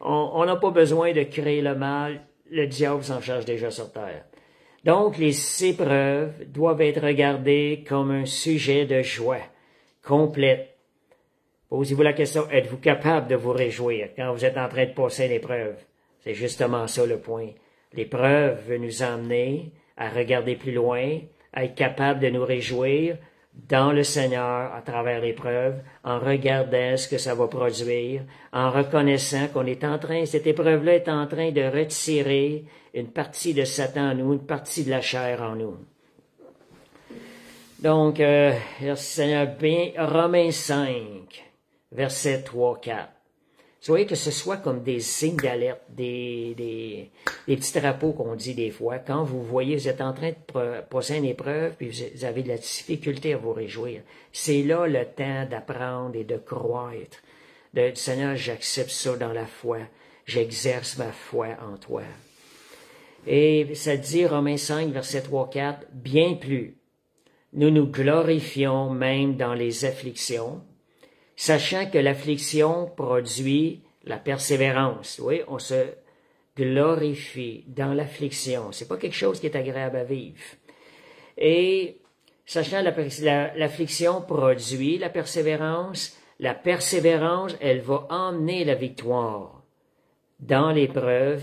S1: On n'a pas besoin de créer le mal. Le diable s'en charge déjà sur terre. Donc, les épreuves doivent être regardées comme un sujet de joie complète. Posez-vous la question, êtes-vous capable de vous réjouir quand vous êtes en train de passer l'épreuve? C'est justement ça le point. L'épreuve veut nous emmener à regarder plus loin, à être capable de nous réjouir dans le Seigneur à travers l'épreuve, en regardant ce que ça va produire, en reconnaissant qu'on est en train, cette épreuve-là est en train de retirer une partie de Satan en nous, une partie de la chair en nous. Donc, merci Seigneur, bien, Romains 5, versets 3, 4. Soyez que ce soit comme des signes d'alerte, des petits drapeaux qu'on dit des fois. Quand vous voyez, vous êtes en train de passer une épreuve, puis vous avez de la difficulté à vous réjouir. C'est là le temps d'apprendre et de croître. Seigneur, j'accepte ça dans la foi. J'exerce ma foi en toi. Et ça dit, Romains 5, verset 3, 4, bien plus. Nous nous glorifions même dans les afflictions, sachant que l'affliction produit la persévérance. Oui, on se glorifie dans l'affliction. C'est pas quelque chose qui est agréable à vivre. Et sachant l'affliction produit la persévérance, elle va emmener la victoire dans l'épreuve.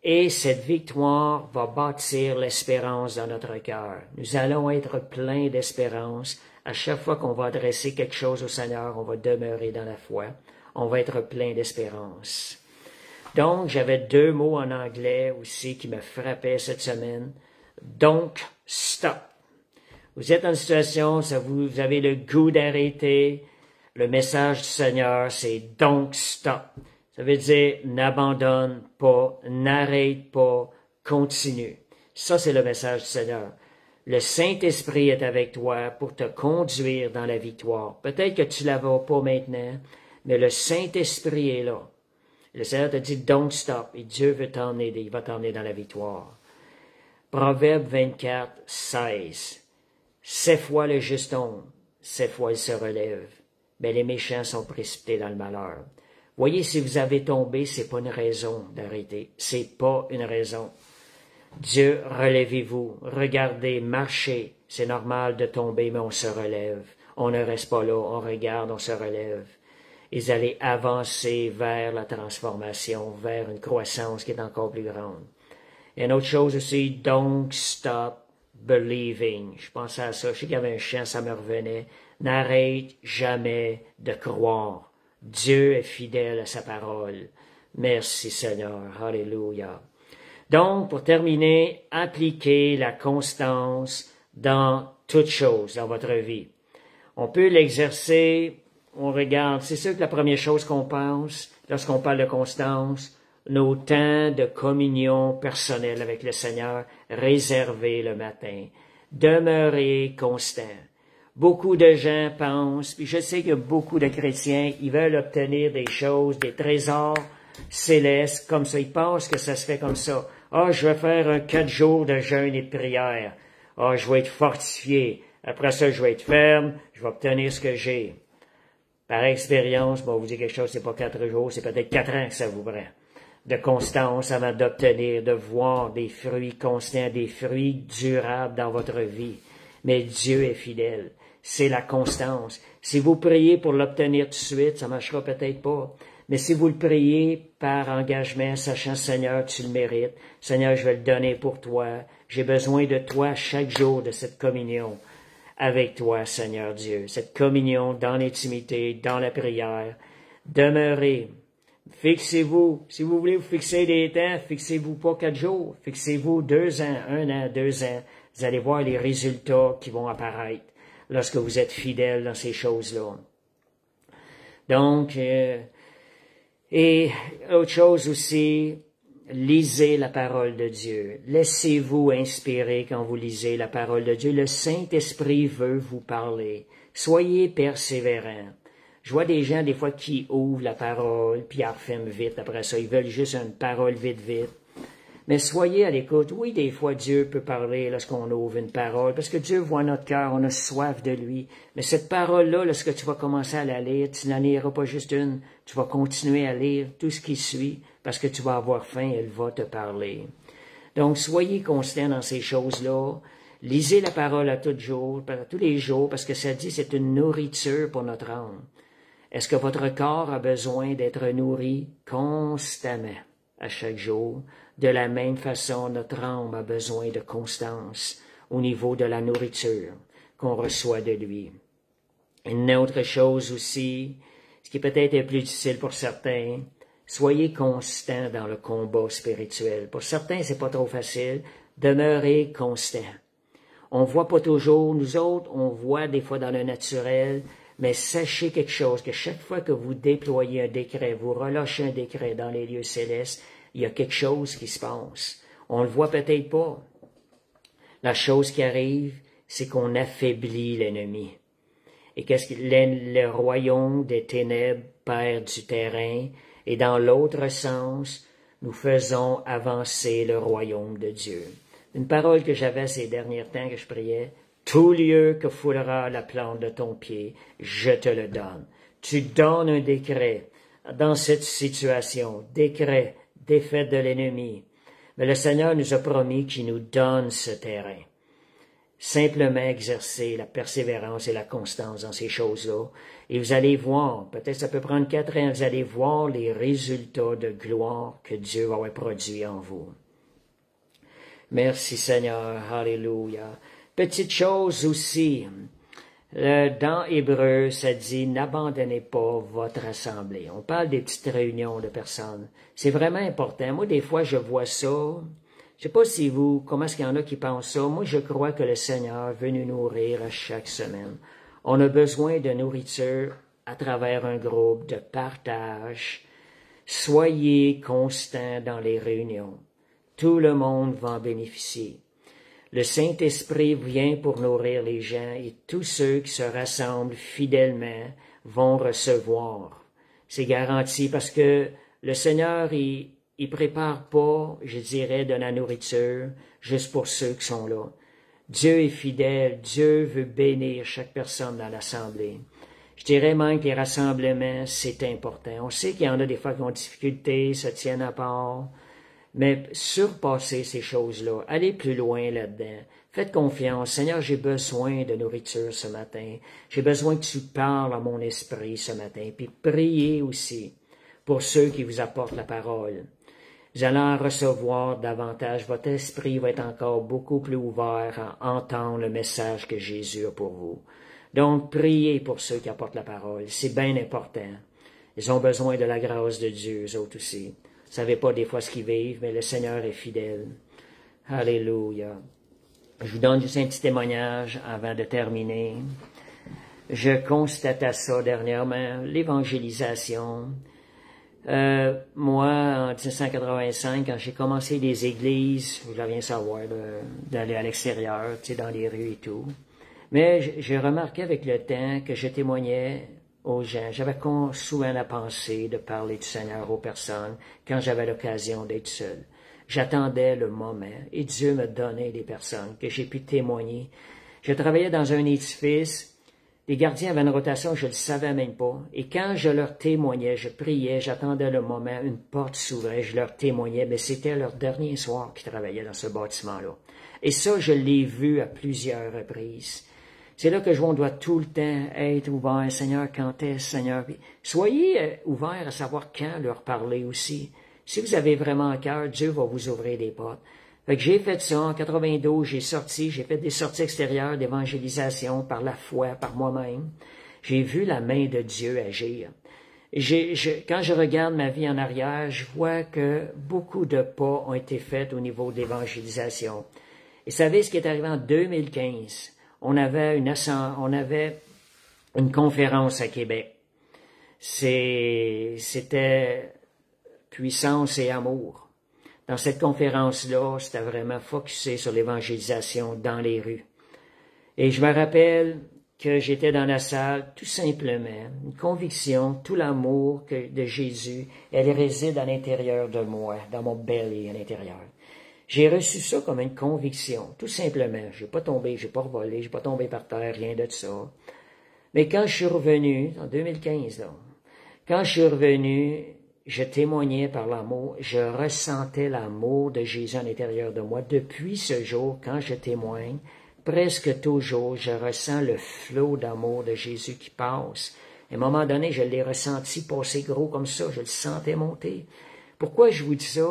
S1: Et cette victoire va bâtir l'espérance dans notre cœur. Nous allons être pleins d'espérance. À chaque fois qu'on va adresser quelque chose au Seigneur, on va demeurer dans la foi. On va être plein d'espérance. Donc, j'avais 2 mots en anglais aussi qui me frappaient cette semaine. Don't stop. Vous êtes dans une situation, vous avez le goût d'arrêter. Le message du Seigneur, c'est don't stop. Ça veut dire n'abandonne pas, n'arrête pas, continue. Ça, c'est le message du Seigneur. Le Saint-Esprit est avec toi pour te conduire dans la victoire. Peut-être que tu ne la vois pas maintenant, mais le Saint-Esprit est là. Le Seigneur te dit don't stop et Dieu veut t'emmener, il va t'emmener dans la victoire. Proverbe 24, 16. 7 fois le juste tombe, 7 fois il se relève, mais les méchants sont précipités dans le malheur. Voyez, si vous avez tombé, c'est pas une raison d'arrêter. C'est pas une raison. Dieu, relevez-vous. Regardez, marchez. C'est normal de tomber, mais on se relève. On ne reste pas là. On regarde, on se relève. Et vous allez avancer vers la transformation, vers une croissance qui est encore plus grande. Et une autre chose aussi, don't stop believing. Je pensais à ça. Je sais qu'il y avait un chant, ça me revenait. N'arrête jamais de croire. Dieu est fidèle à sa parole. Merci Seigneur. Alléluia. Donc, pour terminer, appliquez la constance dans toutes choses dans votre vie. On peut l'exercer, on regarde, c'est sûr que la première chose qu'on pense lorsqu'on parle de constance, nos temps de communion personnelle avec le Seigneur réservés le matin. Demeurez constant. Beaucoup de gens pensent, puis je sais qu'il y a beaucoup de chrétiens, ils veulent obtenir des choses, des trésors célestes, comme ça. Ils pensent que ça se fait comme ça. Ah, je vais faire un 4 jours de jeûne et de prière. Ah, je vais être fortifié. Après ça, je vais être ferme. Je vais obtenir ce que j'ai. Par expérience, bon, vous dire quelque chose, c'est pas 4 jours, c'est peut-être 4 ans que ça vous prend. De constance avant d'obtenir, de voir des fruits constants, des fruits durables dans votre vie. Mais Dieu est fidèle. C'est la constance. Si vous priez pour l'obtenir tout de suite, ça marchera peut-être pas. Mais si vous le priez par engagement, sachant, Seigneur, tu le mérites. Seigneur, je vais le donner pour toi. J'ai besoin de toi chaque jour, de cette communion avec toi, Seigneur Dieu. Cette communion dans l'intimité, dans la prière. Demeurez. Fixez-vous. Si vous voulez vous fixer des temps, fixez-vous pas 4 jours. Fixez-vous 2 ans, 1 an, 2 ans. Vous allez voir les résultats qui vont apparaître lorsque vous êtes fidèle dans ces choses-là. Donc, et autre chose aussi, lisez la parole de Dieu. Laissez-vous inspirer quand vous lisez la parole de Dieu. Le Saint-Esprit veut vous parler. Soyez persévérants. Je vois des gens, des fois, qui ouvrent la parole, puis ils referment vite après ça. Ils veulent juste une parole vite, vite. Mais soyez à l'écoute. Oui, des fois, Dieu peut parler lorsqu'on ouvre une parole, parce que Dieu voit notre cœur, on a soif de lui. Mais cette parole-là, lorsque tu vas commencer à la lire, tu n'en liras pas juste une, tu vas continuer à lire tout ce qui suit, parce que tu vas avoir faim, elle va te parler. Donc, soyez constants dans ces choses-là. Lisez la parole à tous les jours, parce que ça dit c'est une nourriture pour notre âme. Est-ce que votre corps a besoin d'être nourri constamment, à chaque jour? De la même façon, notre âme a besoin de constance au niveau de la nourriture qu'on reçoit de lui. Une autre chose aussi, ce qui est peut-être plus difficile pour certains, soyez constants dans le combat spirituel. Pour certains, c'est pas trop facile. Demeurez constants. On voit pas toujours. Nous autres, on voit des fois dans le naturel, mais sachez quelque chose, que chaque fois que vous déployez un décret, vous relâchez un décret dans les lieux célestes, il y a quelque chose qui se passe. On le voit peut-être pas. La chose qui arrive, c'est qu'on affaiblit l'ennemi. Et qu'est-ce que le royaume des ténèbres perd du terrain, et dans l'autre sens, nous faisons avancer le royaume de Dieu. Une parole que j'avais ces derniers temps que je priais, tout lieu que foulera la plante de ton pied, je te le donne. Tu donnes un décret dans cette situation, décret, défaite de l'ennemi. Mais le Seigneur nous a promis qu'il nous donne ce terrain. Simplement exercer la persévérance et la constance dans ces choses-là. Et vous allez voir, peut-être ça peut prendre 4 ans, vous allez voir les résultats de gloire que Dieu va avoir produit en vous. Merci Seigneur, alléluia. Petite chose aussi, dans Hébreu, ça dit « N'abandonnez pas votre assemblée ». On parle des petites réunions de personnes. C'est vraiment important. Moi, des fois, je vois ça. Je sais pas si vous, comment est-ce qu'il y en a qui pensent ça. Moi, je crois que le Seigneur veut nous nourrir à chaque semaine. On a besoin de nourriture à travers un groupe de partage. Soyez constants dans les réunions. Tout le monde va en bénéficier. Le Saint-Esprit vient pour nourrir les gens et tous ceux qui se rassemblent fidèlement vont recevoir. C'est garanti parce que le Seigneur, il prépare pas, je dirais, de la nourriture juste pour ceux qui sont là. Dieu est fidèle, Dieu veut bénir chaque personne dans l'assemblée. Je dirais même que les rassemblements, c'est important. On sait qu'il y en a des fois qui ont des difficultés, se tiennent à part. Mais surpasser ces choses-là, allez plus loin là-dedans. Faites confiance. Seigneur, j'ai besoin de nourriture ce matin. J'ai besoin que tu parles à mon esprit ce matin. Puis priez aussi pour ceux qui vous apportent la parole. Vous allez en recevoir davantage. Votre esprit va être encore beaucoup plus ouvert à entendre le message que Jésus a pour vous. Donc, priez pour ceux qui apportent la parole. C'est bien important. Ils ont besoin de la grâce de Dieu, eux autres aussi. Vous savez pas des fois ce qu'ils vivent, mais le Seigneur est fidèle. Alléluia. Je vous donne juste un petit témoignage avant de terminer. Je constatais ça dernièrement, l'évangélisation. Moi, en 1985, quand j'ai commencé les églises, je viens savoir d'aller à l'extérieur, tu sais, dans les rues et tout. Mais j'ai remarqué avec le temps que je témoignais aux gens. J'avais souvent la pensée de parler du Seigneur aux personnes quand j'avais l'occasion d'être seul. J'attendais le moment et Dieu me donnait des personnes que j'ai pu témoigner. Je travaillais dans un édifice, les gardiens avaient une rotation, je ne le savais même pas. Et quand je leur témoignais, je priais, j'attendais le moment, une porte s'ouvrait, je leur témoignais, mais c'était leur dernier soir qu'ils travaillaient dans ce bâtiment-là. Et ça, je l'ai vu à plusieurs reprises. C'est là que je vois, on doit tout le temps être ouvert. Seigneur, quand est-ce, Seigneur? Soyez ouverts à savoir quand leur parler aussi. Si vous avez vraiment à cœur, Dieu va vous ouvrir des portes. Fait que j'ai fait ça en 92, j'ai fait des sorties extérieures d'évangélisation par la foi, par moi-même. J'ai vu la main de Dieu agir. Quand je regarde ma vie en arrière, je vois que beaucoup de pas ont été faits au niveau de l'évangélisation. Et vous savez ce qui est arrivé en 2015? On avait une conférence à Québec. C'était puissance et amour. Dans cette conférence-là, c'était vraiment focusé sur l'évangélisation dans les rues. Et je me rappelle que j'étais dans la salle, tout simplement, une conviction, tout l'amour de Jésus, elle réside à l'intérieur de moi, dans mon belly à l'intérieur. J'ai reçu ça comme une conviction, tout simplement. J'ai pas tombé, j'ai pas revolé, j'ai pas tombé par terre, rien de ça. Mais quand je suis revenu, en 2015, là, quand je suis revenu, je témoignais par l'amour, je ressentais l'amour de Jésus à l'intérieur de moi. Depuis ce jour, quand je témoigne, presque toujours, je ressens le flot d'amour de Jésus qui passe. À un moment donné, je l'ai ressenti passer gros comme ça, je le sentais monter. Pourquoi je vous dis ça?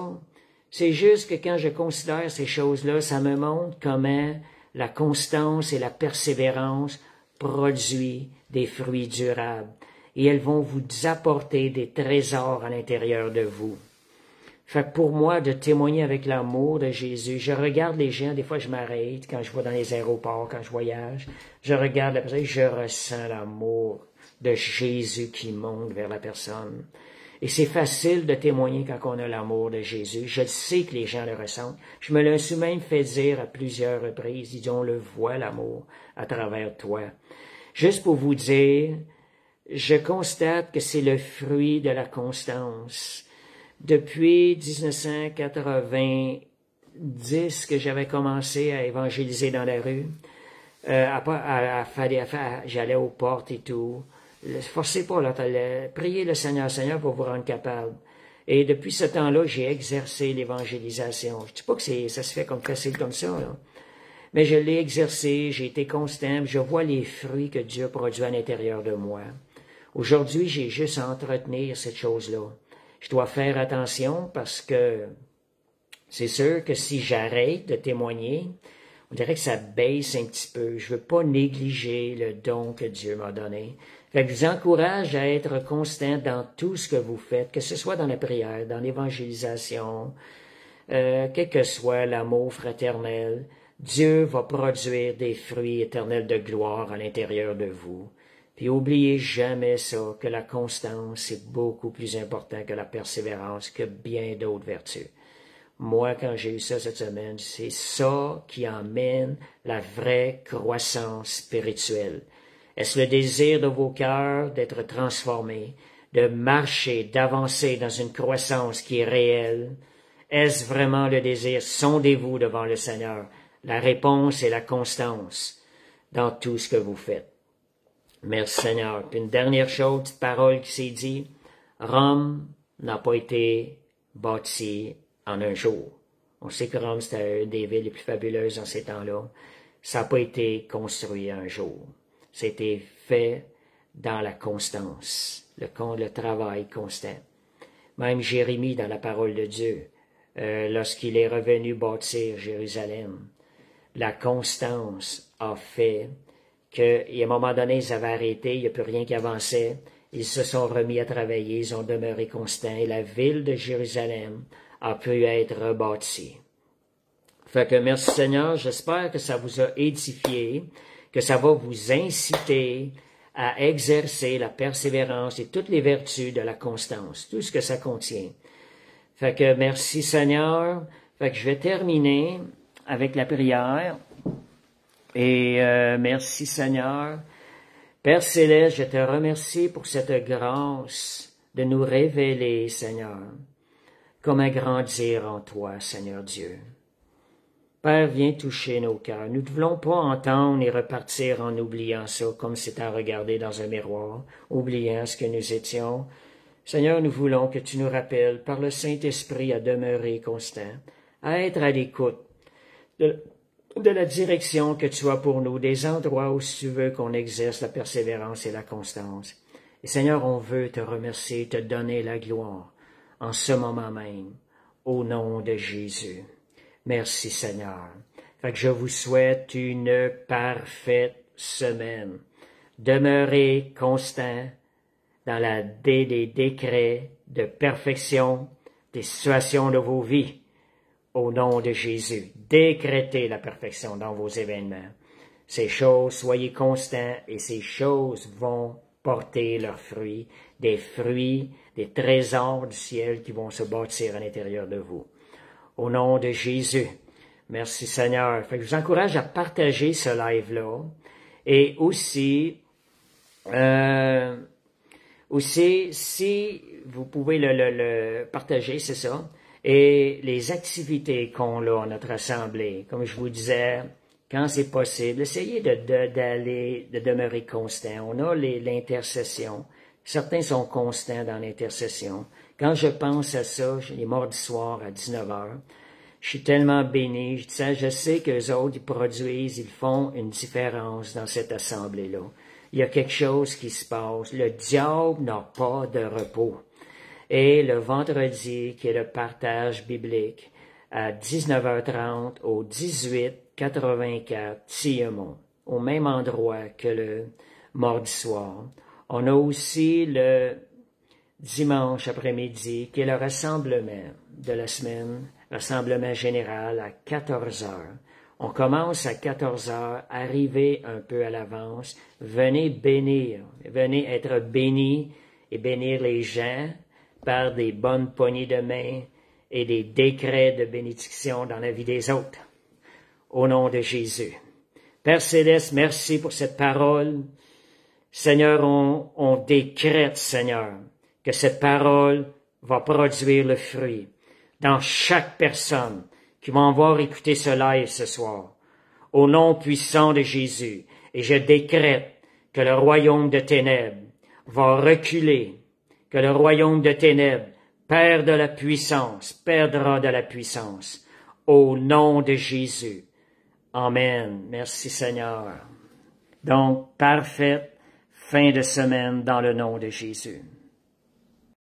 S1: C'est juste que quand je considère ces choses-là, ça me montre comment la constance et la persévérance produisent des fruits durables. Et elles vont vous apporter des trésors à l'intérieur de vous. Fait que pour moi, de témoigner avec l'amour de Jésus, je regarde les gens, des fois je m'arrête quand je vais dans les aéroports, quand je voyage, je regarde la personne, je ressens l'amour de Jésus qui monte vers la personne. Et c'est facile de témoigner quand on a l'amour de Jésus. Je sais que les gens le ressentent. Je me le suis même fait dire à plusieurs reprises, disons, on le voit l'amour à travers toi. Juste pour vous dire, je constate que c'est le fruit de la constance. Depuis 1990 que j'avais commencé à évangéliser dans la rue, j'allais aux portes et tout. Forcez pas, là, priez le Seigneur pour vous rendre capable. Et depuis ce temps-là, j'ai exercé l'évangélisation. Je dis pas que ça se fait comme facile comme ça, là. Mais je l'ai exercé, j'ai été constant, je vois les fruits que Dieu produit à l'intérieur de moi. Aujourd'hui, j'ai juste à entretenir cette chose-là. Je dois faire attention parce que c'est sûr que si j'arrête de témoigner, on dirait que ça baisse un petit peu. Je veux pas négliger le don que Dieu m'a donné. Fait que je vous encourage à être constant dans tout ce que vous faites, que ce soit dans la prière, dans l'évangélisation, quel que soit l'amour fraternel. Dieu va produire des fruits éternels de gloire à l'intérieur de vous. Puis oubliez jamais ça, que la constance est beaucoup plus important que la persévérance, que bien d'autres vertus. Moi, quand j'ai eu ça cette semaine, c'est ça qui emmène la vraie croissance spirituelle. Est-ce le désir de vos cœurs d'être transformés, de marcher, d'avancer dans une croissance qui est réelle? Est-ce vraiment le désir? Sondez-vous devant le Seigneur. La réponse est la constance dans tout ce que vous faites. Merci Seigneur. Puis une dernière chose, petite parole qui s'est dit, Rome n'a pas été bâtie en un jour. On sait que Rome, c'était une des villes les plus fabuleuses dans ces temps-là. Ça n'a pas été construit un jour. C'était fait dans la constance, le travail constant. Même Jérémie, dans la parole de Dieu, lorsqu'il est revenu bâtir Jérusalem, la constance a fait qu'à un moment donné, ils avaient arrêté, il n'y a plus rien qui avançait. Ils se sont remis à travailler, ils ont demeuré constants, et la ville de Jérusalem a pu être rebâtie. Fait que merci Seigneur, j'espère que ça vous a édifié, que ça va vous inciter à exercer la persévérance et toutes les vertus de la constance, tout ce que ça contient. Fait que merci Seigneur. Fait que je vais terminer avec la prière. Et merci Seigneur. Père Céleste, je te remercie pour cette grâce de nous révéler, Seigneur, comment grandir en toi, Seigneur Dieu. Père, viens toucher nos cœurs. Nous ne voulons pas entendre et repartir en oubliant ça, comme c'est à regarder dans un miroir, oubliant ce que nous étions. Seigneur, nous voulons que tu nous rappelles, par le Saint-Esprit, à demeurer constant, à être à l'écoute de la direction que tu as pour nous, des endroits où tu veux qu'on exerce la persévérance et la constance. Et Seigneur, on veut te remercier, te donner la gloire en ce moment même, au nom de Jésus. Merci Seigneur. Fait que je vous souhaite une parfaite semaine. Demeurez constant dans les décrets de perfection des situations de vos vies. Au nom de Jésus, décrétez la perfection dans vos événements. Ces choses, soyez constants et ces choses vont porter leurs fruits, des trésors du ciel qui vont se bâtir à l'intérieur de vous. Au nom de Jésus, merci Seigneur. Fait que je vous encourage à partager ce live-là et aussi, si vous pouvez le partager, c'est ça. Et les activités qu'on a à notre assemblée, comme je vous disais, quand c'est possible, essayez de demeurer constant. On a l'intercession. Certains sont constants dans l'intercession. Quand je pense à ça, les mardis soirs à 19h, je suis tellement béni. Je sais qu'eux autres, ils produisent, ils font une différence dans cette assemblée-là. Il y a quelque chose qui se passe. Le diable n'a pas de repos. Et le vendredi, qui est le partage biblique, à 19h30 au 1884 Tillemont, au même endroit que le mardi soir. On a aussi le dimanche après-midi, qui est le rassemblement de la semaine, rassemblement général à 14 heures. On commence à 14 heures, arrivez un peu à l'avance, venez bénir, venez être bénis et bénir les gens par des bonnes poignées de main et des décrets de bénédiction dans la vie des autres. Au nom de Jésus. Père Céleste, merci pour cette parole. Seigneur, on décrète, Seigneur, que cette parole va produire le fruit dans chaque personne qui va avoir écouté ce live ce soir. Au nom puissant de Jésus, et je décrète que le royaume de ténèbres va reculer, que le royaume de ténèbres perdra de la puissance. Au nom de Jésus. Amen. Merci Seigneur. Donc, parfaite fin de semaine dans le nom de Jésus.